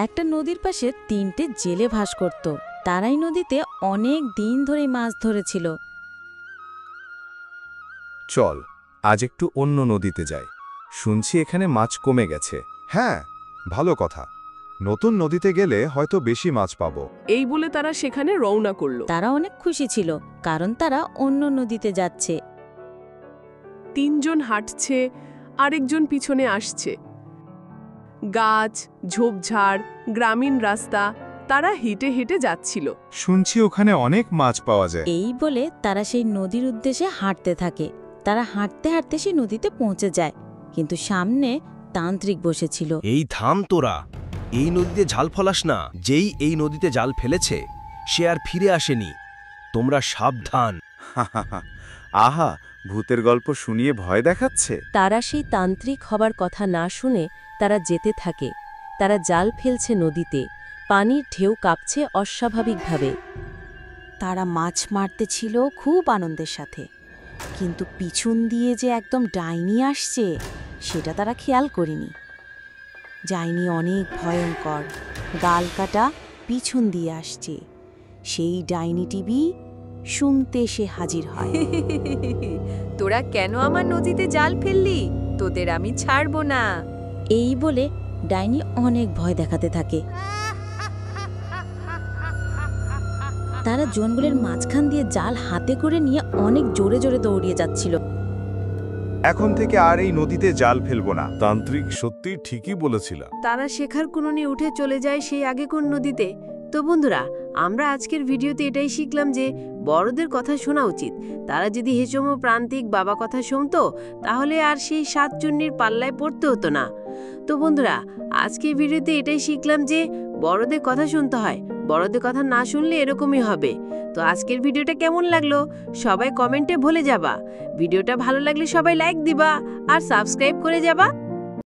একটা নদীর পাশে 3টে জেলে বাস করত। তারাই নদীতে অনেক দিন ধরে মাছ ধরেছিল। চল আজ একটু অন্য নদীতে যাই, শুনছি এখানে মাছ কমে গেছে। হ্যাঁ, ভালো কথা। নতুন নদীতে গেলে হয়তো বেশি মাছ পাবো। এই বলে তারা সেখানে রওনা করলো। তারা অনেক খুশি ছিল, কারণ তারা অন্য নদীতে যাচ্ছে। 3 জন হাঁটছে, আরেকজন পিছনে আসছে। গাছ, ঝোপঝাড়, গ্রামীণ রাস্তা, তারা হেঁটে হেঁটে যাচ্ছিল। শুনছি ওখানে অনেক মাছ পাওয়া যায়। এই বলে তারা সেই নদীর উদ্দেশ্যে হাঁটতে থাকে। তারা হাঁটতে হাঁটতে সেই নদীতে পৌঁছে যায়, কিন্তু সামনে তান্ত্রিক বসেছিল। এই থাম তোরা, এই নদীতে জাল ফলাস না। যেই এই নদীতে জাল ফেলেছে সে আর ফিরে আসেনি, তোমরা সাবধান। আহা, ভূতের গল্প শুনিয়ে ভয় দেখাচ্ছে। তারা সেই তান্ত্রিক হবার কথা না শুনে তারা যেতে থাকে। তারা জাল ফেলছে নদীতে, পানির ঢেউ কাঁপছে অস্বাভাবিকভাবে। তারা মাছ মারতে ছিল খুব আনন্দের সাথে, কিন্তু পিছন দিয়ে যে একদম ডাইনি আসছে সেটা তারা খেয়াল করেনি। ডাইনি অনেক ভয়ঙ্কর, গাল কাটা, পিছন দিয়ে আসছে। সেই ডাইনি টিভি শুনতে সে হাজির হয়। তোরা কেন আমার নদীতে জাল ফেললি? তোদের আমি ছাড়ব না। এই বলে ডাইনি অনেক ভয় দেখাতে থাকে। তারা জঙ্গলের মাঝখান দিয়ে জাল হাতে করে নিয়ে অনেক জোরে জোরে দৌড়িয়ে যাচ্ছিল। এখন থেকে আর এই নদীতে জাল ফেলবো না। তান্ত্রিক সত্যি ঠিকই বলেছিল। তারা শেখার কুননে উঠে চলে যায় সেই আগে কোন নদীতে। তো বন্ধুরা, আমরা আজকের ভিডিওতে এটাই শিখলাম যে বড়দের কথা শোনা উচিত। তারা যদি হেসম প্রান্তিক বাবা কথা শুনতো তাহলে আর সেই 7 চুন্নির পাল্লায় পড়তে হতো না। তো বন্ধুরা, আজকের ভিডিওতে এটাই শিখলাম যে বড়দের কথা শুনতে হয়, বড়দের কথা না শুনলে এরকমই হবে। তো আজকের ভিডিওটা কেমন লাগলো সবাই কমেন্টে বলে যাবা। ভিডিওটা ভালো লাগলে সবাই লাইক দিবা আর সাবস্ক্রাইব করে যাবা।